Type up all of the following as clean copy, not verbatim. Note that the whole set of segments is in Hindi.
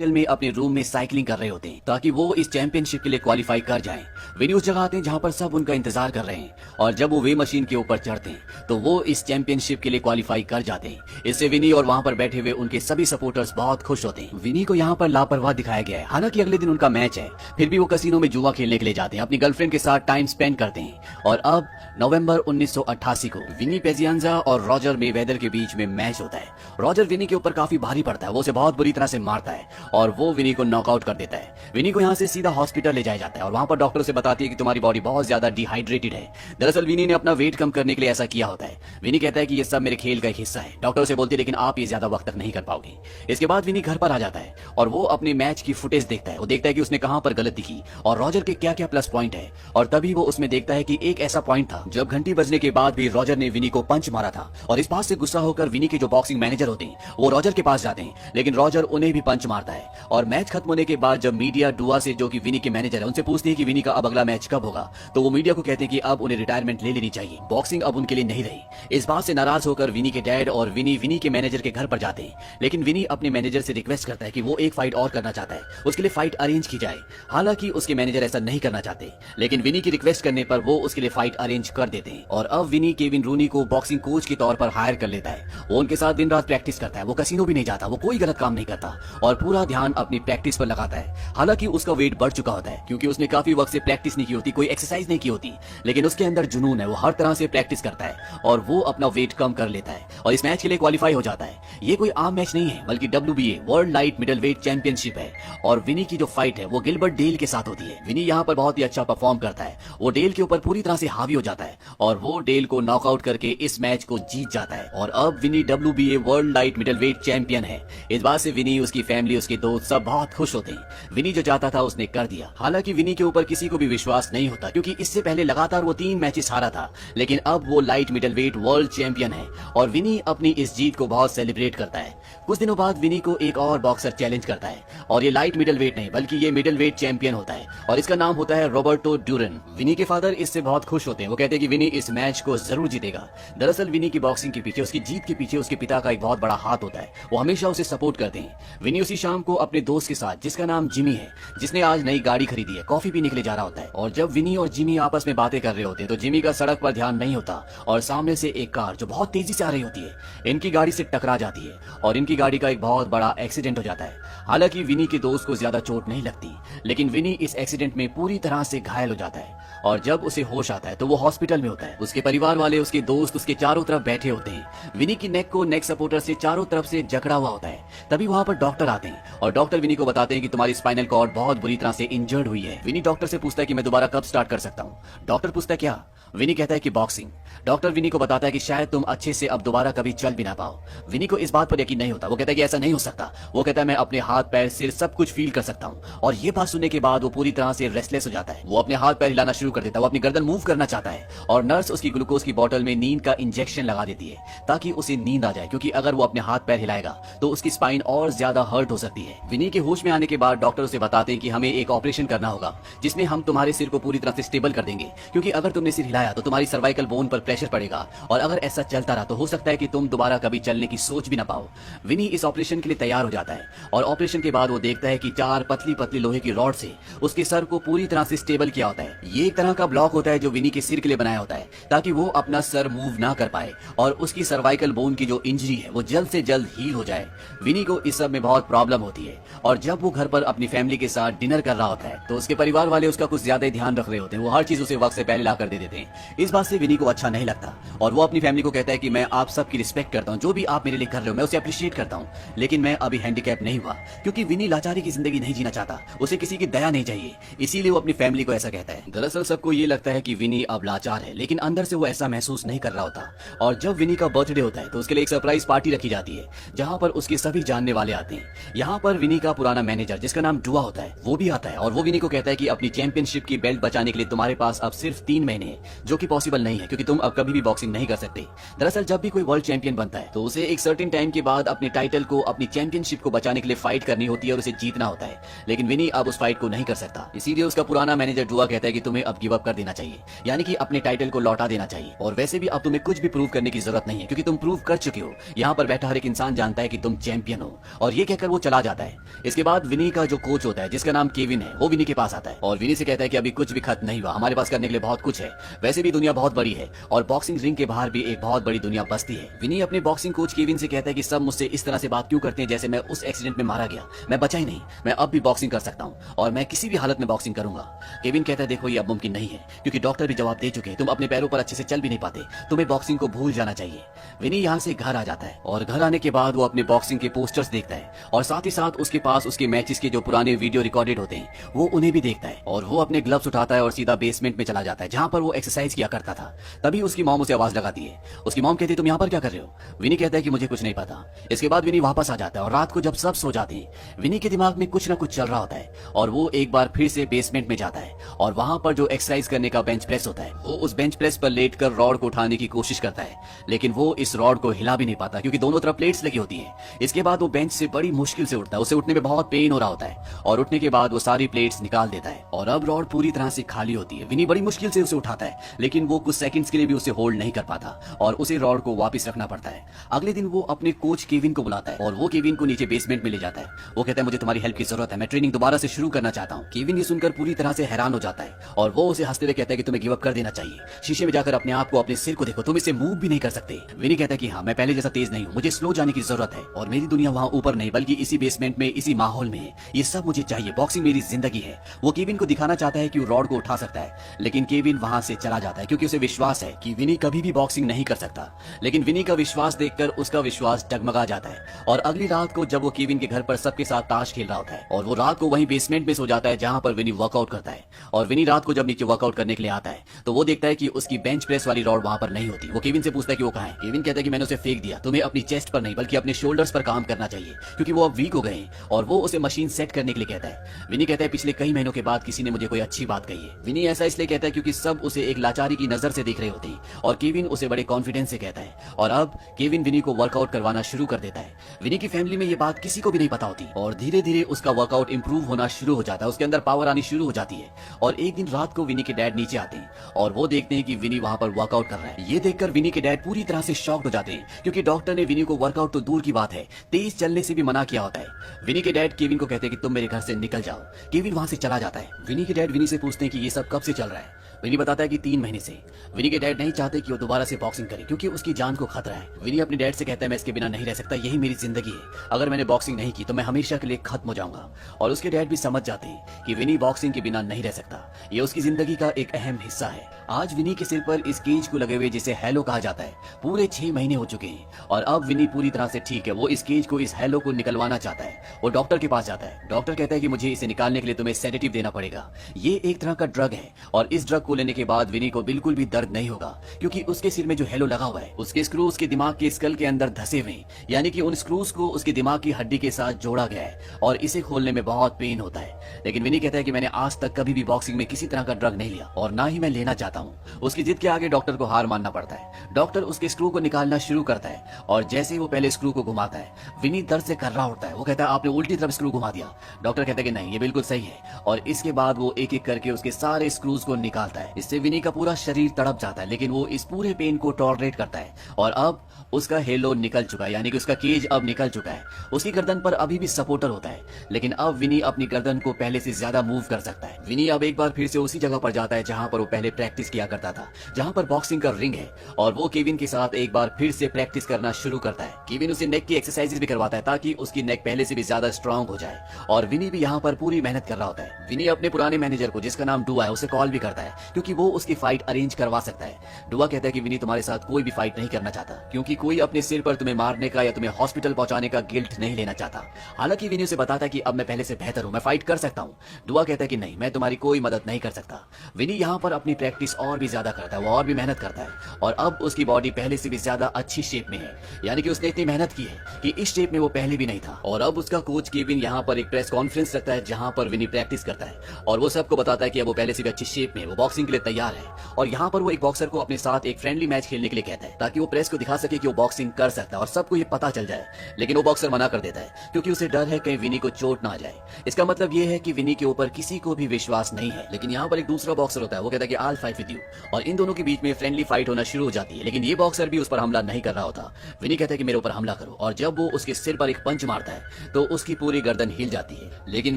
होटल में अपने रूम में साइकिलिंग कर रहे होते हैं ताकि वो इस चैंपियनशिप के लिए क्वालिफाई कर जाएं। विनी उस जगह आते हैं जहां पर सब उनका इंतजार कर रहे हैं और जब वो वे मशीन के ऊपर चढ़ते हैं तो वो इस चैंपियनशिप के लिए क्वालिफाई कर जाते हैं। इससे विनी और वहां पर बैठे हुए उनके सभी सपोर्टर्स बहुत खुश होते हैं। विनी को यहाँ पर लापरवाह दिखाया गया है। हालांकि अगले दिन उनका मैच है, फिर भी वो कसिनो में जुआ खेलने के लिए जाते हैं, अपनी गर्लफ्रेंड के साथ टाइम स्पेंड करते हैं। और अब नवंबर 1988 को विनी पेजियांजा और रॉजर मेवेदर के बीच में मैच होता है। रॉजर विनी के ऊपर काफी भारी पड़ता है, वो उसे बहुत बुरी तरह से मारता है और वो विनी को नॉकआउट कर देता है। विनी को यहाँ से सीधा हॉस्पिटल ले जाया जाता है और वहां पर डॉक्टर उसे बताती है कि तुम्हारी बॉडी बहुत ज्यादा डिहाइड्रेटेड है। दरअसल विनी ने अपना वेट कम करने के लिए ऐसा किया होता है। विनी कहता है कि ये सब मेरे खेल का एक हिस्सा है। डॉक्टर उसे बोलती है लेकिन आप ये ज्यादा वक्त तक नहीं कर पाओगे। इसके बाद विनी घर पर आ जाता है और वो अपने मैच की फुटेज देखता है। वो देखता है कि उसने कहां पर गलती की और रॉजर के क्या क्या प्लस पॉइंट है। और तभी वो उसमें देखता है कि एक ऐसा पॉइंट था जब घंटी बजने के बाद भी रॉजर ने विनी को पंच मारा था। और इस बात से गुस्सा होकर विनी के जो बॉक्सिंग मैनेजर होते हैं वो रॉजर के पास जाते हैं, लेकिन रॉजर उन्हें भी पंच मारता है। और मैच खत्म होने के बाद जब मीडिया डुआ से, जो कि विनी के मैनेजर है, उनसे पूछती है कि विनी का अब अगला मैच कब होगा, तो वो मीडिया को कहते हैं कि अब उन्हें रिटायरमेंट ले लेनी चाहिए, बॉक्सिंग अब उनके लिए नहीं रही। इस बात से नाराज होकर विनी के डैड और विनी के मैनेजर के घर पर जाते हैं, लेकिन विनी अपने मैनेजर से रिक्वेस्ट करता है कि वो एक फाइट और करना चाहता है, उसके लिए फाइट अरेंज की जाए। हालांकि उसके मैनेजर ऐसा नहीं करना चाहते, लेकिन विनी की रिक्वेस्ट करने पर वो उसके लिए फाइट अरेंज कर देते हैं। और अब विनी केविन रूनी को बॉक्सिंग कोच के तौर पर हायर कर लेता है। वो उनके साथ दिन रात प्रैक्टिस करता है, वो कसिनो भी नहीं जाता, वो कोई गलत काम नहीं करता और पूरा ध्यान अपनी प्रैक्टिस पर लगाता है। हालांकि उसका वेट बढ़ चुका होता है क्योंकि उसने काफी वक्त से प्रैक्टिस नहीं की होती, कोई एक्सरसाइज नहीं की होती, लेकिन उसके अंदर जुनून है, वो हर तरह से प्रैक्टिस करता है और वो अपना वेट कम कर लेता है और इस मैच के लिए क्वालिफाई हो जाता है। ये कोई आम मैच नहीं है बल्कि WBA world light middle wait championship है और विनी की जो फाइट है वो गिलबर्ट डेल के साथ होती है। विनी यहाँ पर बहुत ही अच्छा परफॉर्म करता है, वो डेल के ऊपर पूरी तरह से हावी हो जाता है और वो डेल को नॉकआउट करके इस मैच को जीत जाता है और अब विनी WBA world light middle weight champion है। इस बात से विनी, उसकी फैमिली, उसके दोस्त सब बहुत खुश होते हैं। विनी जो चाहता था उसने कर दिया। हालांकि विनी के ऊपर किसी को भी विश्वास नहीं होता क्योंकि इससे पहले लगातार वो 3 मैचेस हारा था, लेकिन अब वो light middle wait world champion है और विनी अपनी इस जीत को बहुत सेलिब्रेट करता है। कुछ दिनों बाद विनी को एक और बॉक्सर चैलेंज करता है और ये लाइट मिडल वेट नहीं बल्कि ये मिडल वेट चैंपियन होता है और इसका नाम होता है रॉबर्टो ड्यूरन। विनी के फादर इससे बहुत खुश होते हैं, वो कहते हैं कि विनी इस मैच को जरूर जीतेगा। दरअसल विनी की बॉक्सिंग के पीछे, उसकी जीत के पीछे उसके पिता का एक बहुत बड़ा हाथ होता है, वो हमेशा उसे सपोर्ट करते हैं। विनी उसी शाम को अपने दोस्त के साथ, जिसका नाम जिमी है, जिसने आज नई गाड़ी खरीदी है, कॉफी पीने के लिए जा रहा होता है और जब विनी और जिमी आपस में बातें कर रहे होते हैं तो जिमी का सड़क पर ध्यान नहीं होता और सामने से एक कार जो बहुत तेजी से आ रही होती है इनकी गाड़ी से टकरा जाती है और इनकी गाड़ी का एक बहुत बड़ा एक्सीडेंट हो जाता है। हालांकि विनी के दोस्त को ज्यादा चोट नहीं लगती, लेकिन विनी इस एक्सीडेंट में पूरी तरह से घायल हो जाता है और जब उसे होश आता है तो वो हॉस्पिटल में होता है। उसके परिवार वाले, उसके दोस्त उसके चारों तरफ बैठे होते हैं। विनी की नेक को नेक सपोर्टर से चारों तरफ से जकड़ा हुआ होता है। तभी वहां पर डॉक्टर आते हैं और डॉक्टर विनी को बताते हैं कि तुम्हारी स्पाइनल कॉर्ड बहुत बुरी तरह से इंजर्ड हुई है। विनी डॉक्टर से पूछता है कि मैं दोबारा कब स्टार्ट कर सकता हूँ। डॉक्टर पूछता है क्या? विनी कहता है कि बॉक्सिंग। डॉक्टर विनी को बताता है कि शायद तुम अच्छे से अब दोबारा कभी चल भी ना पाओ। विनी को इस बात पर यकीन नहीं होता, वो कहता है कि ऐसा नहीं हो सकता। वो कहता है मैं अपने हाथ पैर सिर सब कुछ फील कर सकता हूँ और ये बात सुनने के बाद वो पूरी तरह से रेस्टलेस हो जाता है। वो अपने हाथ पैर हिलाना शुरू कर देता है, वो अपनी गर्दन मूव करना चाहता है और नर्स उसकी ग्लूकोज की बोतल में नींद का इंजेक्शन लगा देती है ताकि उसे नींद आ जाए, क्योंकि अगर वो अपने हाथ पैर हिलाएगा तो उसकी स्पाइन और ज्यादा हर्ट हो सकती है। विनी के होश में आने के बाद डॉक्टर उसे बताते हैं कि हमें एक ऑपरेशन करना होगा जिसमें हम तुम्हारे सिर को पूरी तरह से स्टेबल कर देंगे, क्योंकि अगर तुमने सिर हिलाया तो तुम्हारी सर्वाइकल बोन पर प्रेशर पड़ेगा और अगर ऐसा चलता रहा तो हो सकता है कि तुम दोबारा कभी चलने की सोच भी ना पाओ। विनी इस ऑपरेशन के लिए तैयार हो जाता है और ऑपरेशन के बाद वो देखता है कि 4 पतली पतली लोहे की रॉड से उसके सर को पूरी तरह से स्टेबल किया होता है। ये एक तरह का ब्लॉक होता है जो विनी के सिर के लिए बनाया होता है ताकि वो अपना सर मूव ना कर पाए और उसकी सर्वाइकल बोन की जो इंजरी है वो जल्द से जल्द हील हो जाए। विनी को इस सब में बहुत प्रॉब्लम होती है और जब वो घर पर अपनी फैमिली के साथ डिनर कर रहा होता है तो उसके परिवार वाले उसका कुछ ज्यादा ध्यान रख रहे होते हैं, वो हर चीज उसे वक्त से पहले ला कर दे देते हैं। इस बात से विनी को अच्छा नहीं लगता और वो अपनी फैमिली को कहता है कि मैं आप सबकी रिस्पेक्ट करता हूँ, जो भी आप मेरे लिए कर रहे हो मैं उसे अप्रिशिएट करता हूँ, लेकिन मैं अभी हैंडीकैप नहीं हुआ, क्योंकि विनी लाचारी की जिंदगी नहीं जीना चाहता, उसे किसी की दया नहीं चाहिए, इसीलिए वो अपनी फैमिली को ऐसा कहता है। दरअसल सबको ये लगता है कि विनी अब लाचार है, लेकिन अंदर से वो ऐसा महसूस नहीं कर रहा होता। और जब विनी का बर्थडे होता है तो उसके लिए एक सरप्राइज पार्टी रखी जाती है जहाँ पर उसके सभी जानने वाले आते हैं। यहाँ पर विनी का पुराना मैनेजर, जिसका नाम डुआ होता है, वो भी आता है और वो विनी को कहता है कि अपनी चैंपियनशिप की बेल्ट बचाने के लिए तुम्हारे पास अब सिर्फ 3 महीने हैं, जो कि पॉसिबल नहीं है क्योंकि तुम अब कभी भी बॉक्सिंग नहीं कर सकते। दरअसल जब भी कोई वर्ल्ड चैंपियन बनता है तो उसे एक सर्टेन टाइम के बाद अपने टाइटल को, अपनी चैंपियनशिप को बचाने के लिए फाइट करनी होती है और उसे जीतना होता है। लेकिन विनी अब उस फाइट को नहीं कर सकता, इसीलिए उसका पुराना मैनेजर डुआ कहता है कि तुम्हें अब गिव अप कर देना चाहिए, यानी कि अपने टाइटल को लौटा देना चाहिए। और वैसे भी अब तुम्हें कुछ भी प्रूव करने की जरूरत नहीं है क्योंकि तुम प्रूव कर चुके हो। यहाँ पर बैठा हर एक इंसान जानता है कि तुम चैंपियन हो। और ये कहकर वो चला जाता है। इसके बाद विनी का जो कोच होता है जिसका नाम केविन है, वो विनी के पास आता है और विनी से कहता है कि अभी कुछ भी खत्म नहीं हुआ, हमारे पास करने के लिए बहुत कुछ है। वैसे भी दुनिया बहुत बड़ी है और बॉक्सिंग रिंग के बाहर भी एक बहुत बड़ी दुनिया बसती है। विनी अपने बॉक्सिंग कोच केविन से कहता है कि सब मुझसे इस तरह से बात क्यों करते हैं जैसे मैं उस एक्सीडेंट में मारा गया, मैं बचा ही नहीं, मैं अब भी बॉक्सिंग कर सकता हूँ और मैं किसी भी हालत में बॉक्सिंग करूंगा। केविन कहता है देखो ये अब मुमकिन नहीं है क्योंकि डॉक्टर भी जवाब दे चुके हैं, तुम अपने पैरों पर अच्छे से चल भी नहीं पाते, तुम्हें बॉक्सिंग को भूल जाना चाहिए। विनी यहाँ से घर आ जाता है और घर आने के बाद वो अपने बॉक्सिंग के पोस्टर्स देखता है और साथ ही साथ उसके पास उसके मैचेस के जो पुराने वीडियो रिकॉर्डेड होते हैं वो उन्हें भी देखता है। और वो अपने ग्लव्स उठाता है और सीधा बेसमेंट में चला जाता है जहाँ पर वो एक्सरसाइज किया करता था। तभी उसकी मॉम उसे आवाज लगाती है। उसकी मॉम कहती है तुम यहाँ पर क्या कर रहे हो? विनी कहता है कि मुझे कुछ नहीं पता। इसके बाद विनी वापस आ जाता है और रात को जब सब सो जाते हैं विनी के दिमाग में कुछ ना कुछ चल रहा होता है और वो एक बार फिर से बेसमेंट में जाता है और वहां पर जो एक्सरसाइज करने का बेंच प्रेस होता है वो उस बेंच प्रेस पर लेटकर रॉड को उठाने की कोशिश करता है, लेकिन वो इस रॉड को हिला भी नहीं पाता क्योंकि दोनों तरफ प्लेट्स लगी होती है। इसके बाद वो बेंच से बड़ी मुश्किल से उठता है, उसे उठने में बहुत पेन हो रहा होता है और उठने के बाद वो सारी प्लेट्स निकाल देता है और अब रॉड पूरी तरह से खाली होती है। विनी बड़ी मुश्किल से उसे उठाता है लेकिन वो कुछ सेकंड्स के लिए भी उसे होल्ड नहीं कर पाता और उसे रॉड को वापस रखना पड़ता है। अगले दिन वो अपने कोच केविन को बुलाता है और वो केविन को नीचे बेसमेंट में ले जाता है। वो कहता है मुझे तुम्हारी हेल्प की जरूरत है, मैं ट्रेनिंग दोबारा से शुरू करना चाहता हूँ। केविन ये सुनकर पूरी तरह से हैरान हो जाता है और वो उसे हंसते हुए कहता है कि तुम्हें गिव अप कर देना चाहिए, शीशे में जाकर अपने आप को, अपने सिर को देखो, तुम इसे मूव भी नहीं कर सकते। विनी कहता है कि हाँ मैं पहले जैसा तेज नहीं हूँ, मुझे स्लो जाने की जरूरत है और मेरी दुनिया वहाँ ऊपर नहीं बल्कि इसी बेसमेंट में, इसी माहौल में है, ये सब मुझे चाहिए, बॉक्सिंग मेरी जिंदगी है। वो केविन को दिखाना चाहता है कि वो रॉड को उठा सकता है लेकिन केविन वहां से चला जाता है क्योंकि उसे विश्वास है कि विनी कभी भी बॉक्सिंग नहीं कर सकता। लेकिन विनी का विश्वास देखकर उसका विश्वास डगमगा जाता है और अगली रात को जब वो केविन के घर पर सबके साथ ताश खेल रहा होता है और वो रात को वहीं बेसमेंट में सो जाता है जहां पर विनी वर्कआउट करता है। और विनी रात को जब नीचे वर्कआउट करने के लिए आता है तो वो देखता है कि उसकी बेंच प्रेस वाली रॉड वहां पर नहीं होती। वो केविन से पूछता है कि वो कहाँ है। केविन कहता है कि मैंने उसे फेंक दिया, तुम्हें अपनी चेस्ट पर नहीं बल्कि अपने शोल्डर्स पर काम करना चाहिए क्योंकि वो अब वीक हो गए और वो उसे मशीन सेट करने के लिए कहता है। विनी कहता है पिछले कई महीनों के बाद किसी ने मुझे कोई अच्छी बात कही है। विनी ऐसा इसलिए कहता है क्योंकि सब उसे एक लाचारी की नजर से देख रहे होते हैं और केविन उसे बड़े कॉन्फिडेंस से कहता है और अब केविन विनी को वर्कआउट करवाना शुरू कर देता है। विनी की फैमिली में ये बात किसी को भी नहीं पता होती और धीरे धीरे उसका वर्कआउट इंप्रूव होना शुरू हो जाता है, उसके अंदर पावर आनी शुरू हो जाती है। और एक दिन रात को विनी के डैड नीचे आते हैं और वो देखते हैं कि विनी वहां पर वर्कआउट कर रहा है। ये देखकर विनी के डैड पूरी तरह से शॉक्ड हो जाते हैं क्योंकि डॉक्टर ने विनी को वर्कआउट तो दूर की बात है तेज चलने से भी मना किया होता है। विनी के डैड केविन को कहते हैं कि तुम मेरे घर से निकल जाओ। केविन वहां से चला जाता है। विनी के डैड विनी से पूछते हैं कि ये सब कब से चल रहा है। विनी बताता है कि 3 महीने से। विनी के डैड नहीं चाहते कि वो दोबारा से बॉक्सिंग करे क्योंकि उसकी जान को खतरा है। विनी अपने डैड से कहता है मैं इसके बिना नहीं रह सकता, यही मेरी जिंदगी है, अगर मैंने बॉक्सिंग नहीं की तो मैं हमेशा के लिए खत्म हो जाऊंगा। और उसके डैड भी समझ जाते हैं कि विनी बॉक्सिंग के बिना नहीं रह सकता, ये उसकी जिंदगी का एक अहम हिस्सा है। आज विनी के सिर पर इस केज को लगे हुए जिसे हेलो कहा जाता है पूरे 6 महीने हो चुके हैं और अब विनी पूरी तरह से ठीक है। वो इस केज को, इस हेलो को निकलवाना चाहता है। वो डॉक्टर के पास जाता है। डॉक्टर कहता है कि मुझे इसे निकालने के लिए तुम्हें सेडेटिव देना पड़ेगा। ये एक तरह का ड्रग है और इस ड्रग को लेने के बाद विनी को बिल्कुल भी दर्द नहीं होगा क्योंकि उसके सिर में जो हेलो लगा हुआ है उसके स्क्रू उसके दिमाग के स्कल के अंदर धसे हुए हैं, यानी कि उन स्क्रूज को उसके दिमाग की हड्डी के साथ जोड़ा गया है और इसे खोलने में बहुत पेन होता है। लेकिन विनी कहता है कि मैंने आज तक कभी भी बॉक्सिंग में किसी तरह का ड्रग नहीं लिया और ना ही मैं लेना चाहता हूँ। उसकी जिद के आगे डॉक्टर को हार मानना पड़ता है। डॉक्टर उसके स्क्रू को निकालना शुरू करता है और जैसे ही वो पहले स्क्रू को घुमाता है विनी दर्द से कर्रा उठता है। वो कहता है आपने उल्टी तरफ स्क्रू घुमा दिया। डॉक्टर कहता है कि नहीं, ये बिल्कुल सही है और इसके बाद वो एक एक करके उसके सारे स्क्रूज को निकालता है। इससे विनी का पूरा शरीर तड़प जाता है लेकिन वो इस पूरे पेन को टॉलरेट करता है और अब उसका हेलो निकल चुका है, यानी कि उसका केज अब निकल चुका है। उसकी गर्दन पर अभी भी सपोर्टर होता है लेकिन अब विनी अपनी गर्दन को पहले से ज्यादा मूव कर सकता है। विनी अब एक बार फिर से उसी जगह पर जाता है जहां पर वो पहले प्रैक्टिस किया करता था, जहां पर बॉक्सिंग का रिंग है और वो केविन के साथ एक बार फिर से प्रैक्टिस करना शुरू करता है। केविन उसे नेक की एक्सरसाइजेस भी करवाता है ताकि उसकी नेक पहले से भी ज्यादा स्ट्रांग हो जाए और विनी भी यहाँ पर पूरी मेहनत कर रहा होता है। विनी अपने पुराने मैनेजर को, जिसका नाम डुआ है, उसे कॉल भी करता है क्योंकि वो उसकी फाइट अरेंज करवा सकता है। डुआ कहता है कि विनी तुम्हारे साथ कोई भी फाइट नहीं करना चाहता क्योंकि कोई अपने सिर पर तुम्हें मारने का या तुम्हें हॉस्पिटल पहुंचाने का गिल्ट नहीं लेना चाहता। हालांकि विनी उसे बताता है कि अब मैं पहले से बेहतर हूं, मैं फाइट कर सकता हूँ। डुआ कहता है कि नहीं, मैं तुम्हारी कोई मदद नहीं कर सकता। विनी यहाँ पर अपनी प्रैक्टिस और भी ज्यादा करता है, वो और भी मेहनत करता है और अब उसकी बॉडी पहले से भी ज्यादा अच्छी शेप में है। यानी कि उसने इतनी मेहनत की है कि इस शेप में वो पहले भी नहीं था। और अब उसका कोच केविन यहाँ पर एक प्रेस कॉन्फ्रेंस रखता है जहाँ पर विनी प्रैक्टिस करता है और वो सबको बताता है कि अब वो पहले से भी अच्छी शेप में है, वो बॉक्सिंग के लिए तैयार है। और यहाँ पर वो एक बॉक्सर को अपने साथ एक फ्रेंडली मैच खेलने के लिए कहता है ताकि वो प्रेस को दिखा सके कि वो बॉक्सिंग कर सकता है और सबको ये पता चल जाए। लेकिन वो बॉक्सर मना कर देता है क्योंकि उसे डर है कहीं विनी को चोट ना आ जाए। इसका मतलब ये है कि विनी के ऊपर किसी को भी विश्वास नहीं है। लेकिन यहाँ पर एक दूसरा बॉक्सर होता है, वो कहता है कि I will fight with you, और इन दोनों के बीच में फ्रेंडली फाइट होना शुरू हो जाती है। लेकिन ये बॉक्सर भी उस पर हमला नहीं कर रहा होता। विनी कहता है कि मेरे ऊपर हमला करो, और जब वो उसके सिर पर एक पंच मारता है तो उसकी पूरी गर्दन हिल जाती है। लेकिन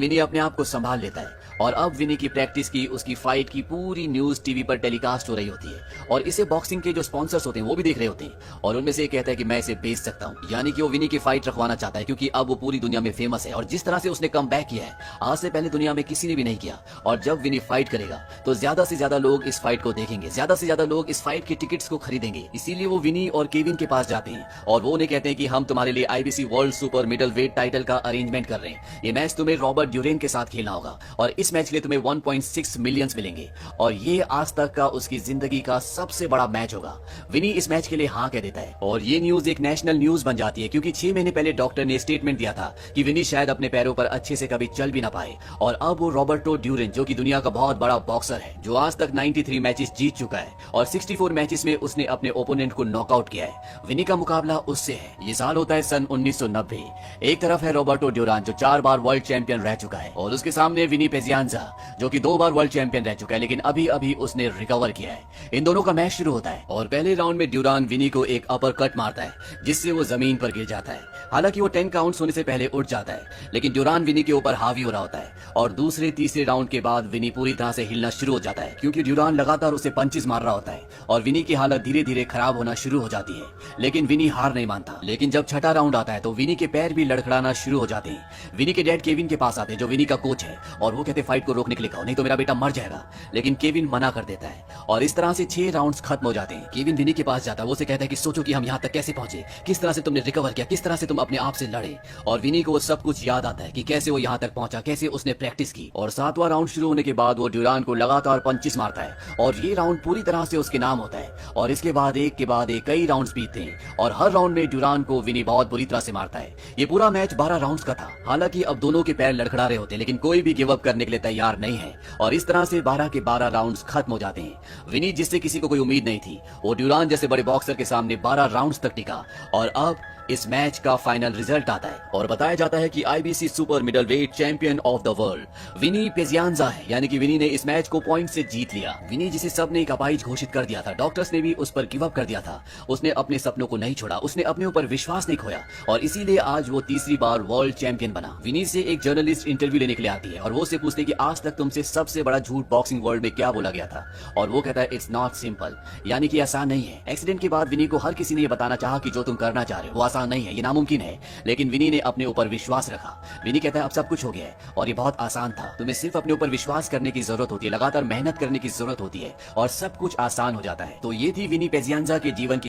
विनी अपने आप को संभाल लेता है और अब विनी की प्रैक्टिस की, उसकी फाइट की पूरी न्यूज टीवी पर टेलीकास्ट हो रही होती है और इसे बॉक्सिंग के जो स्पॉन्सर्स होते हैं वो भी देख रहे होते हैं और उनमें से एक कहता है कि मैं इसे बेच सकता हूँ। यानी कि वो विनी की फाइट रखवाना चाहता है क्योंकि अब वो पूरी दुनिया में फेमस है और जिस तरह से उसने कम बैक किया है आज से पहले दुनिया में किसी ने भी नहीं किया। और जब विनी फाइट करेगा तो ज्यादा से ज्यादा लोग इस फाइट को देखेंगे, ज्यादा से ज्यादा लोग इस फाइट के टिकट्स को खरीदेंगे। इसीलिए वो विनी और केविन के पास जाते हैं और वो उन्हें कहते हैं कि हम तुम्हारे लिए IBC world super middle wait title का अरेंजमेंट कर रहे हैं। ये मैच तुम्हें रॉबर्ट ड्यूरेन के साथ खेलना होगा और इस मैच के लिए तुम्हें 1.6 मिलियंस मिलेंगे और ये आज तक का उसकी जिंदगी का सबसे बड़ा मैच होगा। विनी इस मैच के लिए हाँ कह देता है और ये न्यूज एक नेशनल न्यूज बन जाती है क्योंकि 6 महीने पहले डॉक्टर ने स्टेटमेंट दिया था कि विनी शायद अपने पैरों पर अच्छे से कभी चल भी ना पाए। और अब वो रॉबर्टो ड्यूरेन, जो कि दुनिया का बहुत बड़ा बॉक्सर है, जो आज तक 93 मैचेस जीत चुका है और 64 मैचेस में उसने अपने ओपोनेंट को नॉकआउट किया है, विनी का मुकाबला उससे है। ये साल होता है सन 1990। एक तरफ है रॉबर्टो ड्यूरान जो 4 बार वर्ल्ड चैंपियन रह चुका है और उसके सामने विनी पेजियांजा जो कि 2 बार वर्ल्ड चैंपियन रह चुका है लेकिन अभी अभी उसने रिकवर किया है। इन दोनों का मैच शुरू होता है और पहले राउंड में ड्यूरान विनी को एक अपर कट मारता है जिससे वो जमीन पर गिर जाता है। हालांकि वो 10 काउंट्स होने से पहले उठ जाता है लेकिन ड्यूरान विनी के ऊपर हावी हो रहा होता है और दूसरे तीसरे राउंड के बाद विनी पूरी तरह से हिलना शुरू हो जाता है क्योंकि ड्यूरान लगातार उसे पंचेस मार रहा होता है और विनी की हालत धीरे धीरे खराब होना शुरू हो जाती है। लेकिन विनी हार नहीं मानता। लेकिन जब छठा राउंड आता है तो विनी के पैर भी लड़खड़ाना शुरू हो जाते हैं। विनी के डैड केविन के पास आते हैं जो विनी का कोच है और वो कहते फाइट को रोकने के लिए कहो, नहीं तो मेरा बेटा मर जाएगा। लेकिन केविन मना कर देता है और इस तरह से 6 राउंड्स खत्म हो जाते हैं। केविन विनी के पास जाता है, वो उसे कहता है कि सोचो कि हम यहाँ तक कैसे पहुंचे, किस तरह से तुमने रिकवर किया, किस तरह से तुम अपने आप से लड़े। और विनी को वो सब कुछ याद आता है कि कैसे वो यहाँ तक पहुंचा, कैसे उसने प्रैक्टिस की। और 7वां राउंड शुरू होने के बाद वो ड्यूरान को लगातार पंचेस मारता है और ये राउंड पूरी तरह से उसके नाम होता है। और इसके बाद एक के बाद एक कई राउंड्स बीतते हैं और हर राउंड में ड्यूरान को विनी बहुत बुरी तरह से मारता है। ये पूरा मैच 12 राउंड्स का था। हालांकि अब दोनों के पैर लड़खड़ा रहे होते हैं लेकिन कोई भी गिव अप करने के लिए तैयार नहीं है और इस तरह से 12 के 12 राउंड्स खत्म हो जाते हैं। विनी, जिससे किसी को कोई उम्मीद नहीं थी, वो ड्यूरान जैसे बड़े बॉक्सर के सामने 12 राउंड्स तक टिका। और अब इस मैच का फाइनल रिजल्ट आता है और बताया जाता है कि IBC super middle weight champion of the world Vinny Pazienza है। यानी कि विनी ने इस मैच को पॉइंट से जीत लिया। विनी, जिसे सबने एक अपाहिज घोषित कर दिया था, डॉक्टर्स ने भी उस पर गिव अप कर दिया था, उसने अपने सपनों को नहीं छोड़ा, उसने अपने ऊपर विश्वास नहीं खोया और इसीलिए आज वो तीसरी बार वर्ल्ड चैंपियन बना। विनी से एक जर्नलिस्ट इंटरव्यू लेने के लिए आती है और वो से पूछते कि आज तक तुमसे सबसे बड़ा झूठ बॉक्सिंग वर्ल्ड में क्या बोला गया था, और वो कहता है इट्स नॉट सिंपल, यानी कि आसान नहीं है। एक्सीडेंट के बाद विनी को हर किसी ने ये बताना चाहा कि जो तुम करना चाह रहे हो वो आसान नहीं है, ये नामुमकिन है, लेकिन विनी ने अपने ऊपर विश्वास रखा। विनी कहता है अब सब कुछ हो गया है और ये बहुत आसान था, तुम्हें सिर्फ अपने ऊपर विश्वास करने की जरूरत होती है, लगातार मेहनत करने की जरूरत होती है और सब कुछ आसान हो जाता है। तो ये थी विनी पेजियांजा के जीवन की